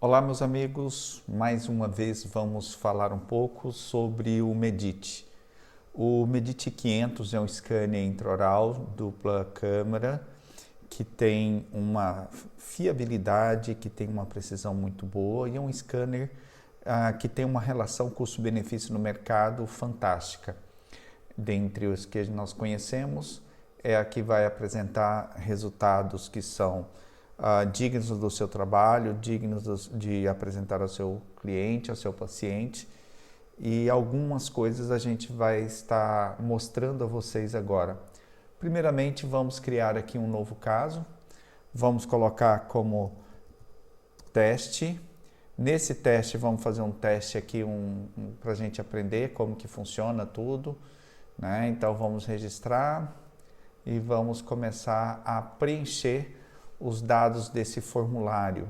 Olá, meus amigos. Mais uma vez vamos falar um pouco sobre o Medit. O Medit 500 é um scanner intraoral dupla câmara que tem uma fiabilidade, que tem uma precisão muito boa e é um scanner que tem uma relação custo-benefício no mercado fantástica. Dentre os que nós conhecemos, é a que vai apresentar resultados que são dignos do seu trabalho, dignos de apresentar ao seu cliente, ao seu paciente, e algumas coisas a gente vai estar mostrando a vocês agora. Primeiramente, vamos criar aqui um novo caso, vamos colocar como teste. Nesse teste, vamos fazer um teste aqui para a gente aprender como que funciona tudo, né? Então, vamos registrar e vamos começar a preencher os dados desse formulário.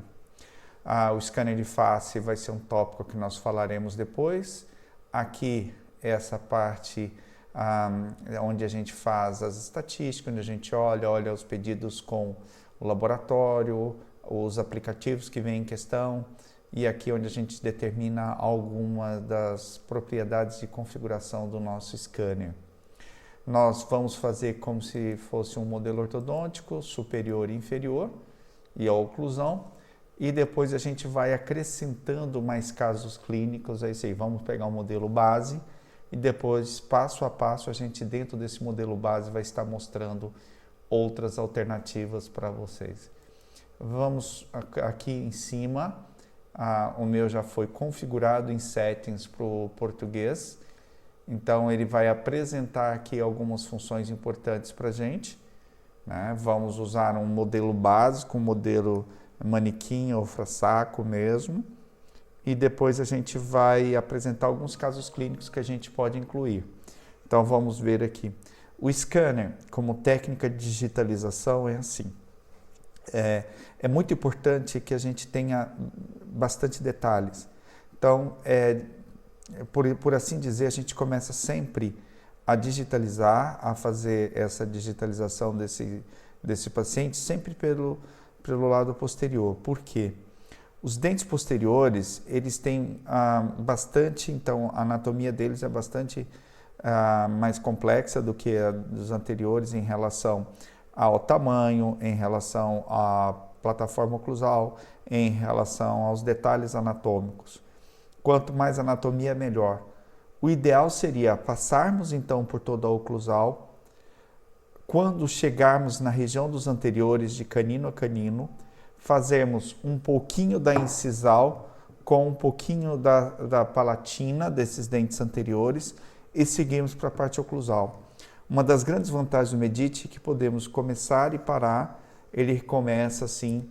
O scanner de face vai ser um tópico que nós falaremos depois. Aqui, essa parte onde a gente faz as estatísticas, onde a gente olha os pedidos com o laboratório, os aplicativos que vêm em questão, e aqui onde a gente determina algumas das propriedades de configuração do nosso scanner. Nós vamos fazer como se fosse um modelo ortodôntico, superior e inferior, e a oclusão, e depois a gente vai acrescentando mais casos clínicos, aí vamos pegar um modelo base, e depois, passo a passo, a gente dentro desse modelo base vai estar mostrando outras alternativas para vocês. Vamos aqui em cima, o meu já foi configurado em settings para o português, então ele vai apresentar aqui algumas funções importantes para a gente, né? Vamos usar um modelo básico, um modelo manequim ou fra-saco mesmo, e depois a gente vai apresentar alguns casos clínicos que a gente pode incluir. Então vamos ver aqui. O scanner, como técnica de digitalização, é assim. É muito importante que a gente tenha bastante detalhes. Então, por assim dizer, a gente começa sempre a digitalizar, a fazer essa digitalização desse paciente, sempre pelo lado posterior. Por quê? Os dentes posteriores, eles têm bastante, então a anatomia deles é bastante mais complexa do que a dos anteriores em relação ao tamanho, em relação à plataforma oclusal, em relação aos detalhes anatômicos. Quanto mais anatomia, melhor. O ideal seria passarmos então por toda a oclusal. Quando chegarmos na região dos anteriores, de canino a canino, fazermos um pouquinho da incisal com um pouquinho da palatina desses dentes anteriores e seguimos para a parte oclusal. Uma das grandes vantagens do Medit é que podemos começar e parar, ele começa assim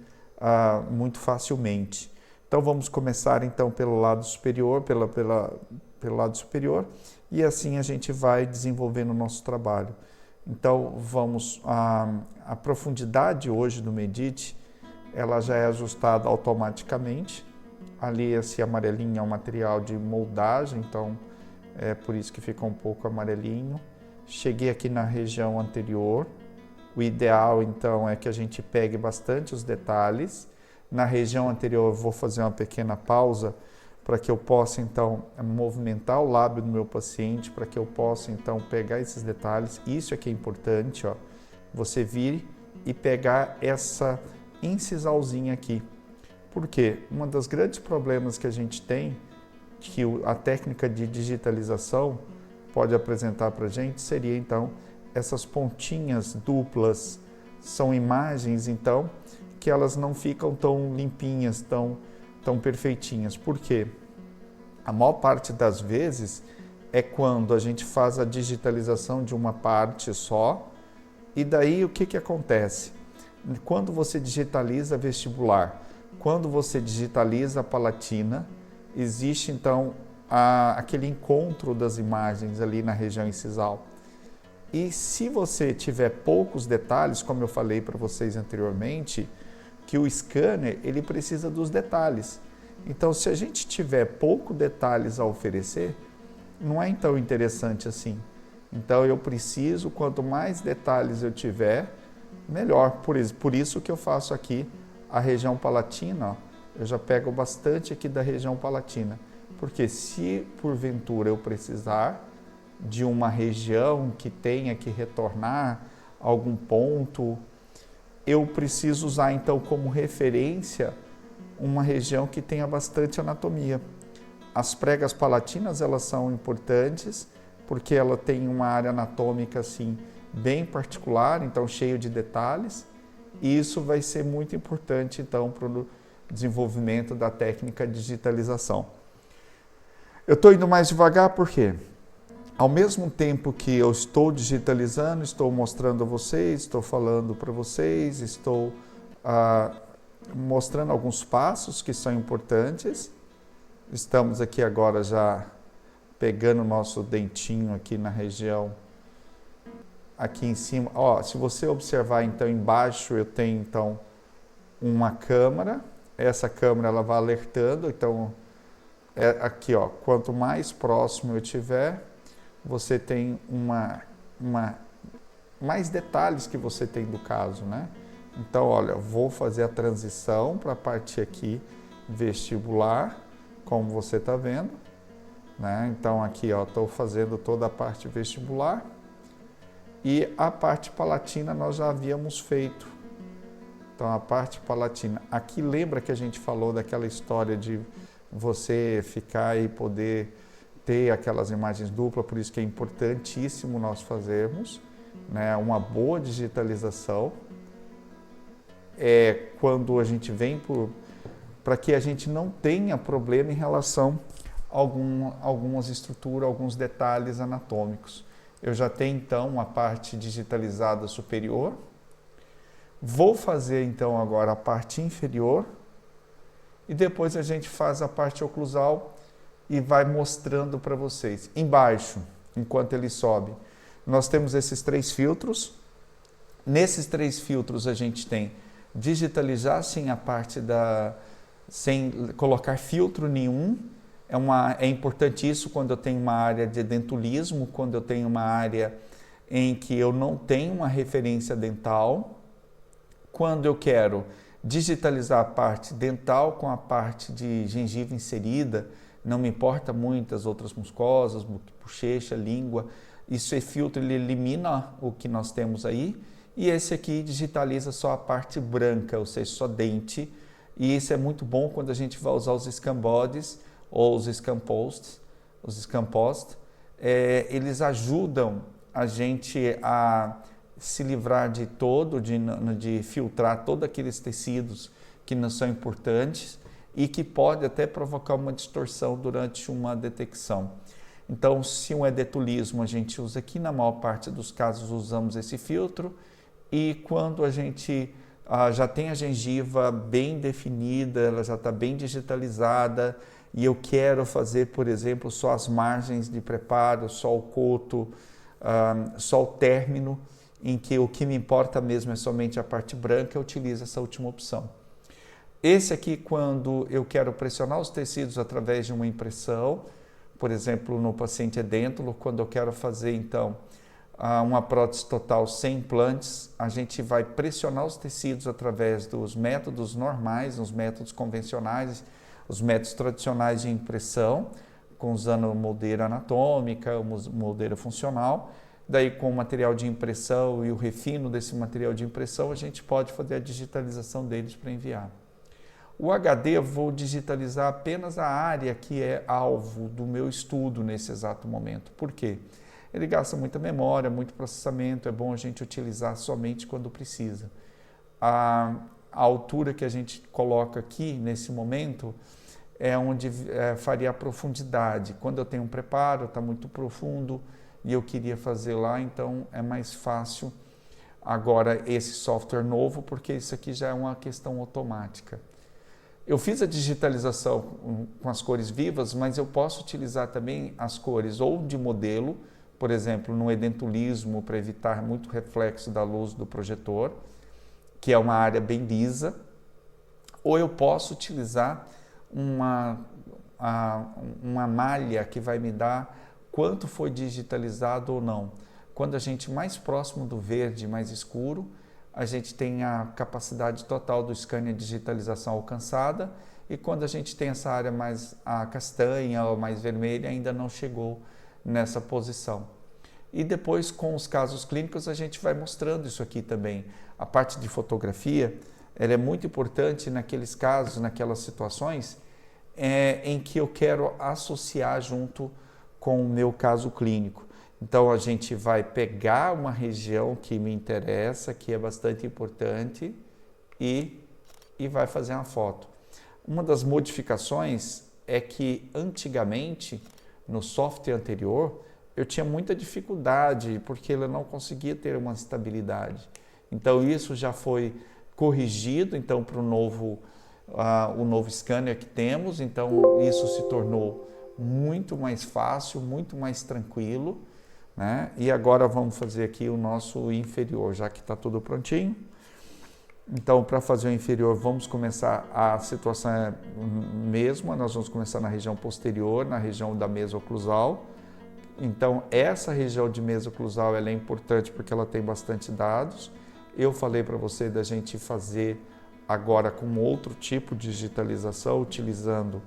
muito facilmente. Então vamos começar então pelo lado superior, pelo lado superior, e assim a gente vai desenvolvendo o nosso trabalho. Então vamos a profundidade hoje do Medit, ela já é ajustada automaticamente. Ali esse amarelinho é um material de moldagem, então é por isso que fica um pouco amarelinho. Cheguei aqui na região anterior. O ideal então é que a gente pegue bastante os detalhes. Na região anterior eu vou fazer uma pequena pausa para que eu possa então movimentar o lábio do meu paciente, para que eu possa então pegar esses detalhes. Isso é que é importante, ó. Você vir e pegar essa incisalzinha aqui. Por quê? Um dos grandes problemas que a gente tem, que a técnica de digitalização pode apresentar para a gente, seria então essas pontinhas duplas. São imagens então que elas não ficam tão limpinhas, tão perfeitinhas. Por quê? A maior parte das vezes é quando a gente faz a digitalização de uma parte só, e daí o que acontece? Quando você digitaliza vestibular, quando você digitaliza a palatina, existe então aquele encontro das imagens ali na região incisal. E se você tiver poucos detalhes, como eu falei para vocês anteriormente, que o scanner ele precisa dos detalhes. Então, se a gente tiver poucos detalhes a oferecer, não é tão interessante assim. Então, eu preciso, quanto mais detalhes eu tiver, melhor. Por isso que eu faço aqui a região palatina, ó, eu já pego bastante aqui da região palatina. Porque se porventura eu precisar de uma região que tenha que retornar a algum ponto, eu preciso usar então como referência uma região que tenha bastante anatomia. As pregas palatinas, elas são importantes porque ela tem uma área anatômica assim bem particular, então cheio de detalhes, e isso vai ser muito importante então para o desenvolvimento da técnica de digitalização. Eu estou indo mais devagar porque, ao mesmo tempo que eu estou digitalizando, estou mostrando a vocês, estou falando para vocês, estou mostrando alguns passos que são importantes. Estamos aqui agora já pegando o nosso dentinho aqui na região, aqui em cima. Ó, se você observar então embaixo, eu tenho então uma câmera. Essa câmera ela vai alertando, então aqui ó, quanto mais próximo eu tiver, você tem mais detalhes que você tem do caso, né? Então, olha, vou fazer a transição para a parte aqui vestibular, como você está vendo, né? Então, aqui, ó, estou fazendo toda a parte vestibular e a parte palatina nós já havíamos feito. Então, a parte palatina. Aqui lembra que a gente falou daquela história de você ficar e poder ter aquelas imagens duplas, por isso que é importantíssimo nós fazermos, né, uma boa digitalização. Quando a gente vem para que a gente não tenha problema em relação a algumas estruturas, alguns detalhes anatômicos. Eu já tenho então a parte digitalizada superior. Vou fazer então agora a parte inferior e depois a gente faz a parte oclusal e vai mostrando para vocês. Embaixo, enquanto ele sobe, nós temos esses 3 filtros. Nesses 3 filtros a gente tem digitalizar sem a parte sem colocar filtro nenhum. É importante isso quando eu tenho uma área de dentulismo, quando eu tenho uma área em que eu não tenho uma referência dental. Quando eu quero digitalizar a parte dental com a parte de gengiva inserida, não me importa muito as outras mucosas, bochecha, língua, isso é filtro, ele elimina o que nós temos aí, e esse aqui digitaliza só a parte branca, ou seja, só dente, e isso é muito bom quando a gente vai usar os scan bodies ou os scan posts, eles ajudam a gente a se livrar de filtrar todos aqueles tecidos que não são importantes e que pode até provocar uma distorção durante uma detecção. Então, se um detulismo a gente usa aqui, na maior parte dos casos usamos esse filtro, e quando a gente já tem a gengiva bem definida, ela já está bem digitalizada, e eu quero fazer, por exemplo, só as margens de preparo, só o coto, só o término, em que o que me importa mesmo é somente a parte branca, eu utilizo essa última opção. Esse aqui, quando eu quero pressionar os tecidos através de uma impressão, por exemplo, no paciente edêntulo, quando eu quero fazer, então, uma prótese total sem implantes, a gente vai pressionar os tecidos através dos métodos normais, os métodos convencionais, os métodos tradicionais de impressão, usando moldeira anatômica, moldeira funcional. Daí, com o material de impressão e o refino desse material de impressão, a gente pode fazer a digitalização deles para enviar. O HD eu vou digitalizar apenas a área que é alvo do meu estudo nesse exato momento. Por quê? Ele gasta muita memória, muito processamento, é bom a gente utilizar somente quando precisa. A altura que a gente coloca aqui, nesse momento, é onde faria a profundidade. Quando eu tenho um preparo, está muito profundo, e eu queria fazer lá, então é mais fácil agora esse software novo, porque isso aqui já é uma questão automática. Eu fiz a digitalização com as cores vivas, mas eu posso utilizar também as cores ou de modelo, por exemplo, no edentulismo, para evitar muito reflexo da luz do projetor, que é uma área bem lisa, ou eu posso utilizar uma malha que vai me dar quanto foi digitalizado ou não. Quando a gente mais próximo do verde, mais escuro, a gente tem a capacidade total do scanner de digitalização alcançada, e quando a gente tem essa área mais castanha ou mais vermelha, ainda não chegou nessa posição. E depois, com os casos clínicos, a gente vai mostrando isso aqui também. A parte de fotografia, ela é muito importante naqueles casos, naquelas situações em que eu quero associar junto com o meu caso clínico. Então, a gente vai pegar uma região que me interessa, que é bastante importante, e vai fazer uma foto. Uma das modificações é que, antigamente, no software anterior, eu tinha muita dificuldade, porque ele não conseguia ter uma estabilidade. Então, isso já foi corrigido, então, para o novo scanner que temos. Então, isso se tornou muito mais fácil, muito mais tranquilo, né? E agora vamos fazer aqui o nosso inferior, já que está tudo prontinho. Então, para fazer o inferior, vamos começar, a situação é mesma, nós vamos começar na região posterior, na região da mesoclusal. Então, essa região de mesoclusal ela é importante porque ela tem bastante dados. Eu falei para você da gente fazer agora com outro tipo de digitalização, utilizando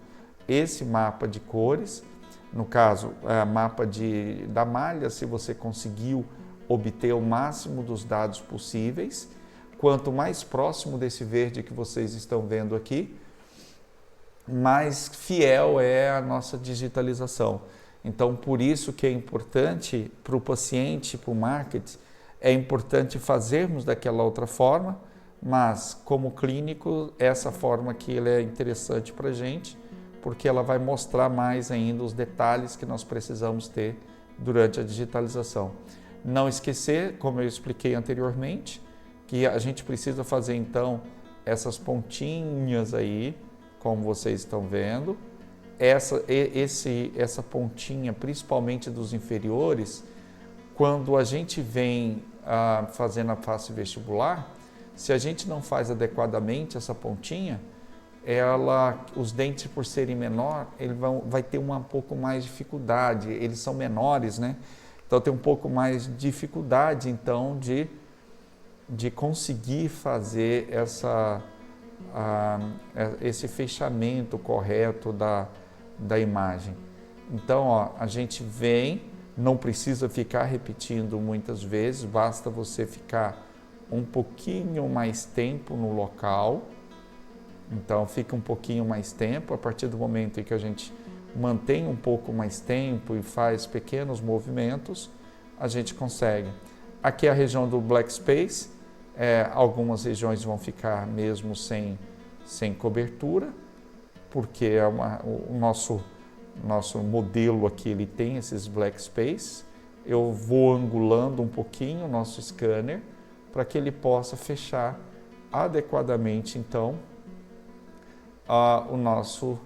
esse mapa de cores. No caso, mapa da malha, se você conseguiu obter o máximo dos dados possíveis. Quanto mais próximo desse verde que vocês estão vendo aqui, mais fiel é a nossa digitalização. Então, por isso que é importante para o paciente, para o marketing, é importante fazermos daquela outra forma, mas como clínico, essa forma aqui ele é interessante para a gente, porque ela vai mostrar mais ainda os detalhes que nós precisamos ter durante a digitalização. Não esquecer, como eu expliquei anteriormente, que a gente precisa fazer então essas pontinhas aí, como vocês estão vendo. Essa pontinha, principalmente dos inferiores, quando a gente vem fazendo a face vestibular, se a gente não faz adequadamente essa pontinha, os dentes, por serem menor, vai ter um pouco mais de dificuldade. Eles são menores, né? Então tem um pouco mais de dificuldade então de conseguir fazer esse fechamento correto da imagem. Então, ó, a gente vem, não precisa ficar repetindo muitas vezes, basta você ficar um pouquinho mais tempo no local. Então, fica um pouquinho mais tempo. A partir do momento em que a gente mantém um pouco mais tempo e faz pequenos movimentos, a gente consegue. Aqui é a região do Black Space. Algumas regiões vão ficar mesmo sem cobertura, porque o nosso modelo aqui ele tem esses black space. Eu vou angulando um pouquinho o nosso scanner para que ele possa fechar adequadamente então o nosso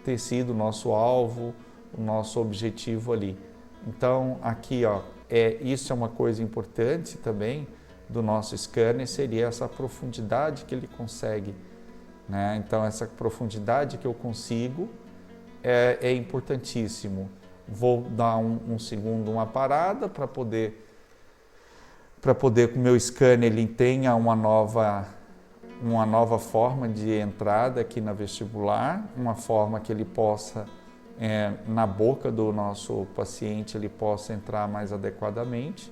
tecido, o nosso alvo, o nosso objetivo ali. Então aqui, ó, isso é uma coisa importante também do nosso scanner, seria essa profundidade que ele consegue, né? Então essa profundidade que eu consigo é importantíssimo. Vou dar um segundo, uma parada para poder que o meu scanner ele tenha uma nova forma de entrada aqui na vestibular, uma forma que ele possa na boca do nosso paciente ele possa entrar mais adequadamente.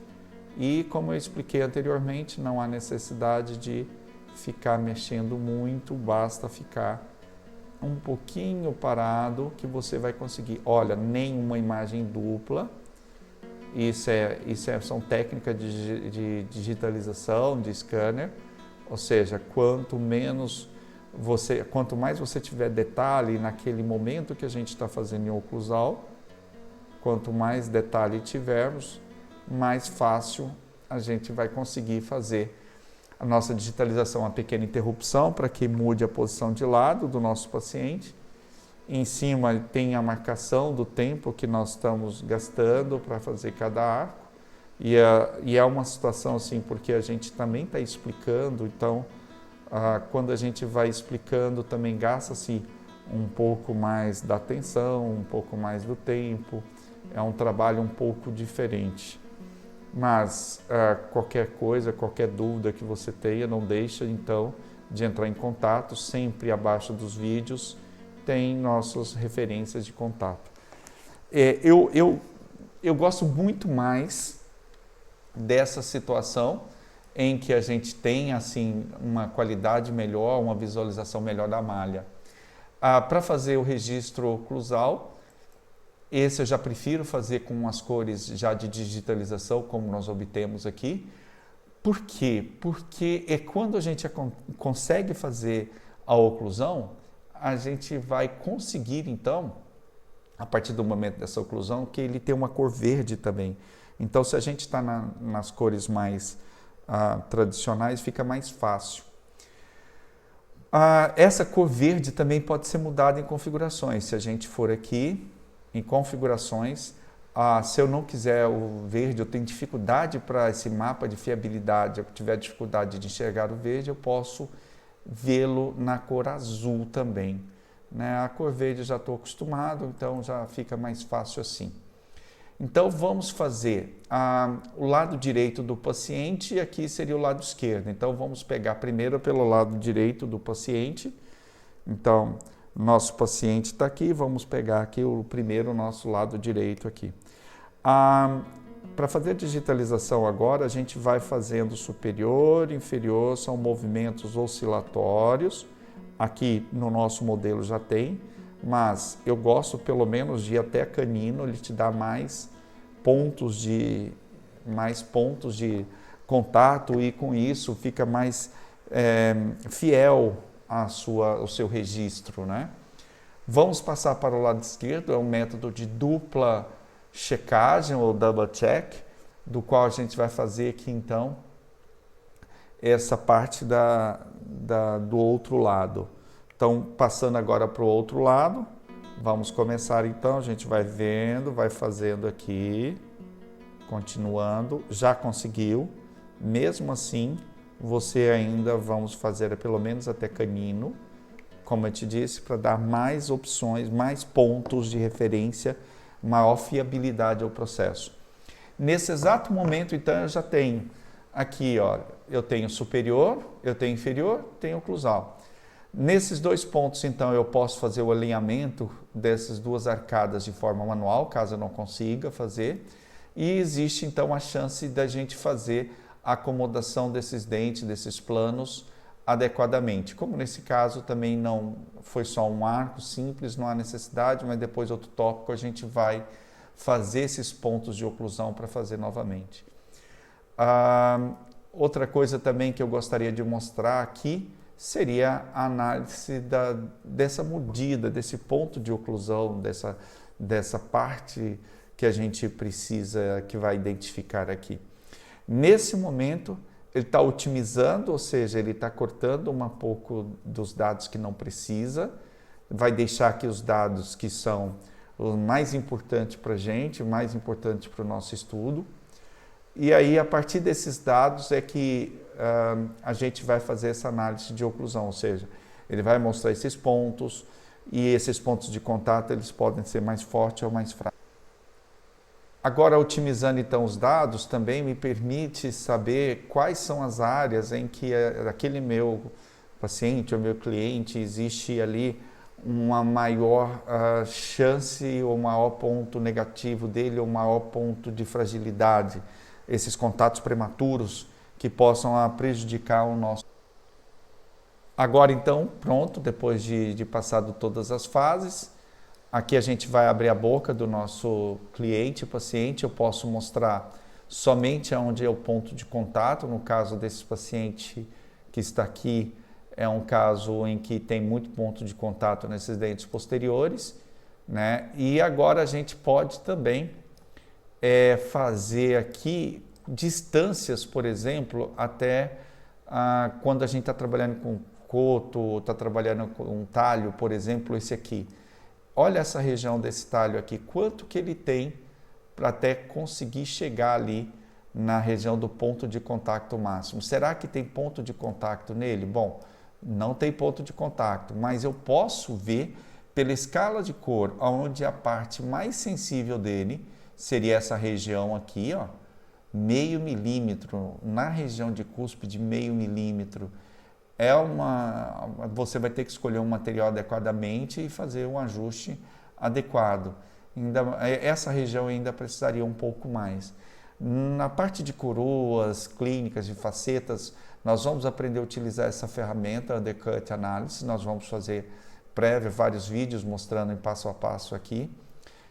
E, como eu expliquei anteriormente, não há necessidade de ficar mexendo muito, basta ficar um pouquinho parado que você vai conseguir. Olha, nenhuma imagem dupla. São técnicas de digitalização, de scanner, ou seja, quanto mais você tiver detalhe naquele momento que a gente está fazendo em oclusal, quanto mais detalhe tivermos, mais fácil a gente vai conseguir fazer a nossa digitalização. Uma pequena interrupção para que mude a posição de lado do nosso paciente. Em cima tem a marcação do tempo que nós estamos gastando para fazer cada arco. E é uma situação assim, porque a gente também está explicando, então quando a gente vai explicando também gasta-se um pouco mais da atenção, um pouco mais do tempo. É um trabalho um pouco diferente. Mas qualquer coisa, qualquer dúvida que você tenha, não deixa então de entrar em contato, sempre abaixo dos vídeos tem nossas referências de contato. Eu gosto muito mais dessa situação em que a gente tem assim uma qualidade melhor, uma visualização melhor da malha. Para fazer o registro oclusal, esse eu já prefiro fazer com as cores já de digitalização, como nós obtemos aqui. Por quê? Porque é quando a gente consegue fazer a oclusão, a gente vai conseguir então, a partir do momento dessa oclusão, que ele tem uma cor verde também. Então, se a gente está nas cores mais tradicionais, fica mais fácil. Essa cor verde também pode ser mudada em configurações. Se a gente for aqui em configurações, se eu não quiser o verde, eu tenho dificuldade para esse mapa de fiabilidade, eu tiver dificuldade de enxergar o verde, eu posso vê-lo na cor azul também. Né? A cor verde eu já estou acostumado, então já fica mais fácil assim. Então, vamos fazer o lado direito do paciente e aqui seria o lado esquerdo. Então, vamos pegar primeiro pelo lado direito do paciente. Então, nosso paciente está aqui, vamos pegar aqui o primeiro, nosso lado direito aqui. Para fazer a digitalização agora, a gente vai fazendo superior, inferior, são movimentos oscilatórios. Aqui no nosso modelo já tem, mas eu gosto pelo menos de ir até canino, ele te dá mais pontos de contato e com isso fica mais fiel ao seu registro, né? Vamos passar para o lado esquerdo, é um método de dupla checagem ou double check, do qual a gente vai fazer aqui então essa parte do outro lado. Então, passando agora para o outro lado, vamos começar então, a gente vai vendo, vai fazendo aqui, continuando, já conseguiu, mesmo assim, você ainda vamos fazer pelo menos até canino, como eu te disse, para dar mais opções, mais pontos de referência, maior fiabilidade ao processo. Nesse exato momento, então, eu já tenho aqui, ó, eu tenho superior, eu tenho inferior, tenho oclusal. Nesses dois pontos, então, eu posso fazer o alinhamento dessas duas arcadas de forma manual, caso eu não consiga fazer. E existe, então, a chance da gente fazer a acomodação desses dentes, desses planos, adequadamente. Como nesse caso também não foi só um arco simples, não há necessidade, mas depois outro tópico a gente vai fazer esses pontos de oclusão para fazer novamente. Outra coisa também que eu gostaria de mostrar aqui seria a análise dessa medida, desse ponto de oclusão, dessa parte que a gente precisa, que vai identificar aqui. Nesse momento, ele está otimizando, ou seja, ele está cortando um pouco dos dados que não precisa, vai deixar aqui os dados que são os mais importantes para a gente, mais importantes para o nosso estudo. E aí, a partir desses dados é que a gente vai fazer essa análise de oclusão, ou seja, ele vai mostrar esses pontos e esses pontos de contato eles podem ser mais fortes ou mais fracos. Agora, otimizando então os dados, também me permite saber quais são as áreas em que aquele meu paciente ou meu cliente existe ali uma maior chance ou maior ponto negativo dele ou maior ponto de fragilidade, esses contatos prematuros que possam prejudicar o nosso. Agora então, pronto, depois de passado todas as fases, aqui a gente vai abrir a boca do nosso cliente, paciente, eu posso mostrar somente onde é o ponto de contato, no caso desse paciente que está aqui, é um caso em que tem muito ponto de contato nesses dentes posteriores, né? E agora a gente pode também fazer aqui distâncias, por exemplo, até quando a gente está trabalhando com coto, está trabalhando com um talho, por exemplo, esse aqui. Olha essa região desse talho aqui, quanto que ele tem para até conseguir chegar ali na região do ponto de contato máximo. Será que tem ponto de contato nele? Bom, não tem ponto de contato, mas eu posso ver pela escala de cor, onde a parte mais sensível dele seria essa região aqui, ó, 0,5 milímetro, na região de cúspide, 0,5 milímetro. você vai ter que escolher um material adequadamente e fazer um ajuste adequado. Essa região ainda precisaria um pouco mais. Na parte de coroas, clínicas, de facetas, nós vamos aprender a utilizar essa ferramenta, Undercut Analysis. Nós vamos fazer vários vídeos mostrando em passo a passo aqui.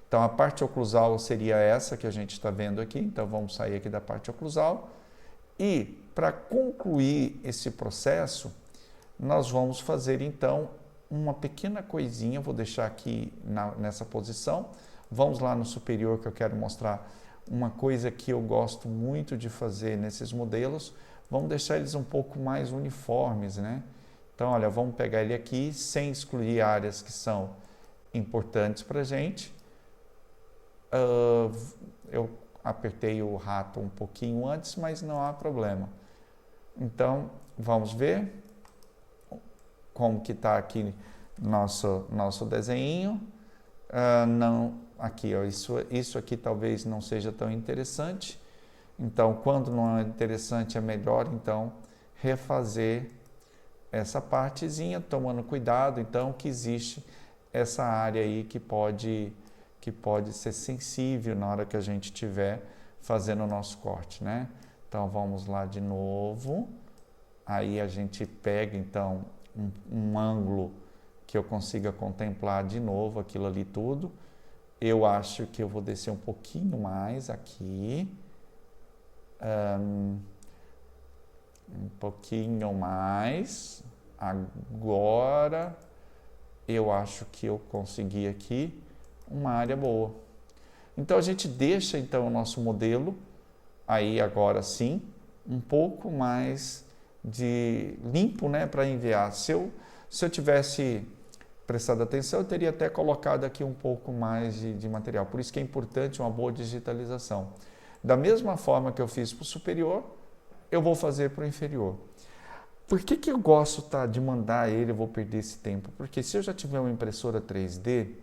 Então, a parte oclusal seria essa que a gente está vendo aqui. Então, vamos sair aqui da parte oclusal. E, para concluir esse processo, nós vamos fazer, então, uma pequena coisinha. Vou deixar aqui nessa posição. Vamos lá no superior, que eu quero mostrar uma coisa que eu gosto muito de fazer nesses modelos. Vamos deixar eles um pouco mais uniformes, né? Então, olha, vamos pegar ele aqui, sem excluir áreas que são importantes para a gente. Eu apertei o rato um pouquinho antes, mas não há problema. Então, vamos ver como que está aqui nosso desenho. Aqui, ó, isso aqui talvez não seja tão interessante. Então, quando não é interessante, é melhor, então, refazer essa partezinha, tomando cuidado, então, que existe essa área aí que pode ser sensível na hora que a gente estiver fazendo o nosso corte, né? Então, vamos lá de novo. Aí a gente pega, então, um ângulo que eu consiga contemplar de novo aquilo ali tudo. Eu acho que eu vou descer um pouquinho mais aqui. Um pouquinho mais. Agora, eu acho que eu consegui aqui uma área boa. Então, a gente deixa, então, o nosso modelo, aí agora sim, um pouco mais de limpo, né, para enviar. Se eu tivesse prestado atenção, eu teria até colocado aqui um pouco mais de material. Por isso que é importante uma boa digitalização. Da mesma forma que eu fiz para o superior, eu vou fazer para o inferior. Por que eu gosto de mandar ele, eu vou perder esse tempo? Porque se eu já tiver uma impressora 3D,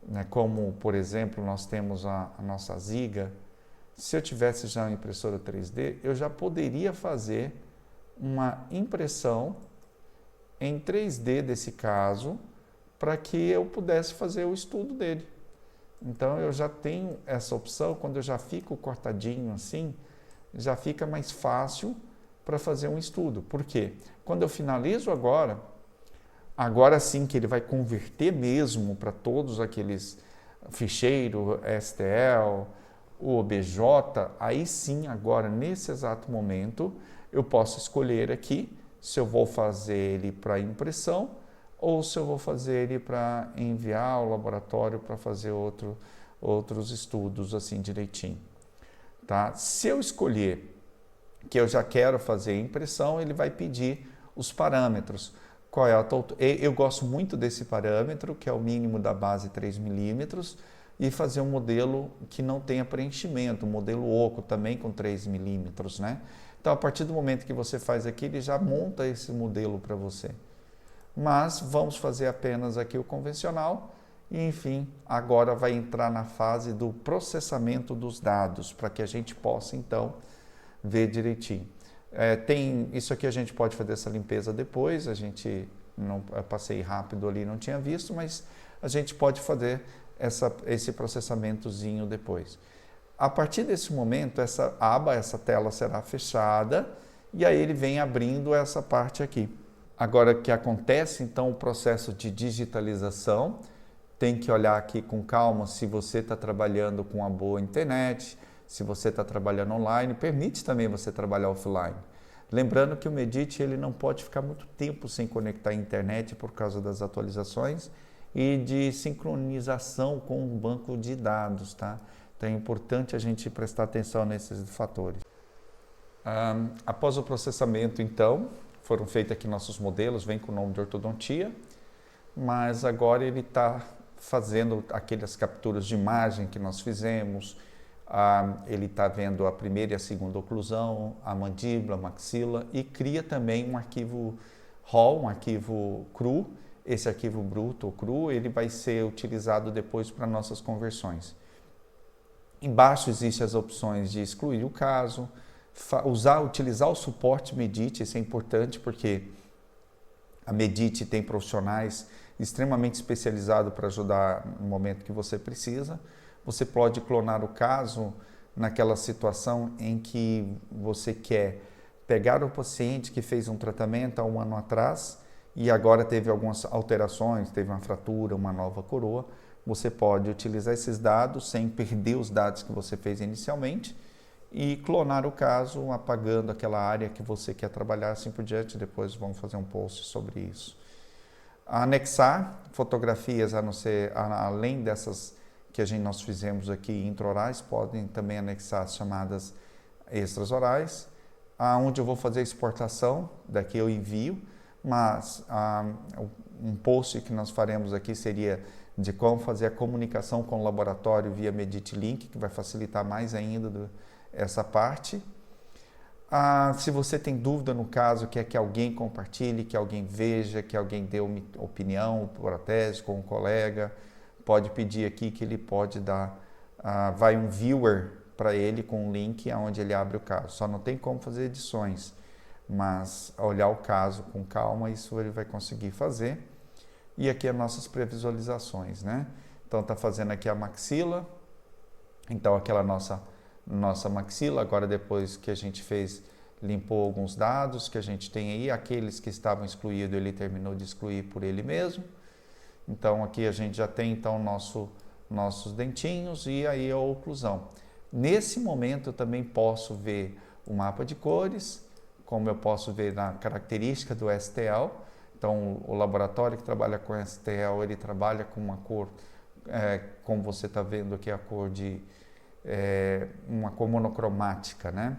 né, como, por exemplo, nós temos a nossa Ziga, se eu tivesse já uma impressora 3D, eu já poderia fazer uma impressão em 3D desse caso, para que eu pudesse fazer o estudo dele. Então, eu já tenho essa opção, quando eu já fico cortadinho assim, já fica mais fácil para fazer um estudo. Por quê? Quando eu finalizo agora sim que ele vai converter mesmo para todos aqueles ficheiros, STL, o OBJ, aí sim, agora, nesse exato momento, eu posso escolher aqui se eu vou fazer ele para impressão ou se eu vou fazer ele para enviar ao laboratório para fazer outros estudos assim direitinho. Tá? Se eu escolher que eu já quero fazer impressão, ele vai pedir os parâmetros. Qual é eu gosto muito desse parâmetro, que é o mínimo da base 3 milímetros, e fazer um modelo que não tenha preenchimento, um modelo oco também com 3 milímetros, né? Então, a partir do momento que você faz aqui, ele já monta esse modelo para você. Mas vamos fazer apenas aqui o convencional e, enfim, agora vai entrar na fase do processamento dos dados, para que a gente possa, então, ver direitinho. Isso aqui a gente pode fazer essa limpeza depois, eu passei rápido ali, não tinha visto, mas a gente pode fazer esse processamentozinho depois. A partir desse momento, essa tela será fechada e aí ele vem abrindo essa parte aqui. Agora que acontece, então, o processo de digitalização, tem que olhar aqui com calma se você está trabalhando com uma boa internet, se você está trabalhando online, permite também você trabalhar offline. Lembrando que o Medit ele não pode ficar muito tempo sem conectar à internet por causa das atualizações e de sincronização com o banco de dados, tá? Então é importante a gente prestar atenção nesses fatores. Após o processamento, então, foram feitos aqui nossos modelos, vem com o nome de ortodontia, mas agora ele está fazendo aquelas capturas de imagem que nós fizemos, ele está vendo a primeira e a segunda oclusão, a mandíbula, a maxila e cria também um arquivo RAW, um arquivo cru. Esse arquivo bruto ou cru, ele vai ser utilizado depois para nossas conversões. Embaixo existem as opções de excluir o caso, utilizar o suporte Medit, isso é importante porque A Medite tem profissionais extremamente especializados para ajudar no momento que você precisa. Você pode clonar o caso naquela situação em que você quer pegar o paciente que fez um tratamento há um ano atrás e agora teve algumas alterações, teve uma fratura, uma nova coroa. Você pode utilizar esses dados sem perder os dados que você fez inicialmente e clonar o caso apagando aquela área que você quer trabalhar, assim por diante. Depois vamos fazer um post sobre isso. Anexar fotografias, além dessas que nós fizemos aqui intraorais, podem também anexar as chamadas extraorais, onde eu vou fazer a exportação, daqui eu envio, mas um post que nós faremos aqui seria de como fazer a comunicação com o laboratório via Medite Link, que vai facilitar mais ainda essa parte. Se você tem dúvida no caso, quer que alguém compartilhe, que alguém veja, que alguém dê uma opinião protésica com um colega, pode pedir aqui que ele pode dar, vai um viewer para ele com um link onde ele abre o caso. Só não tem como fazer edições, mas olhar o caso com calma, isso ele vai conseguir fazer. E aqui as nossas previsualizações, né? Então está fazendo aqui a maxila, então aquela nossa maxila, agora depois que a gente fez, limpou alguns dados que a gente tem aí, aqueles que estavam excluídos ele terminou de excluir por ele mesmo. Então aqui a gente já tem então nossos dentinhos e aí a oclusão. Nesse momento eu também posso ver o mapa de cores, como eu posso ver na característica do STL. Então o laboratório que trabalha com STL, ele trabalha com uma cor, como você está vendo aqui, a cor de uma cor monocromática, né?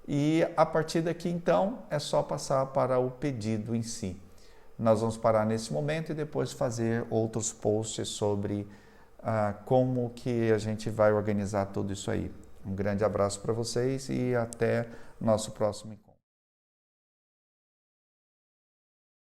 E a partir daqui então é só passar para o pedido em si. Nós vamos parar nesse momento e depois fazer outros posts sobre como que a gente vai organizar tudo isso aí. Um grande abraço para vocês e até nosso próximo encontro.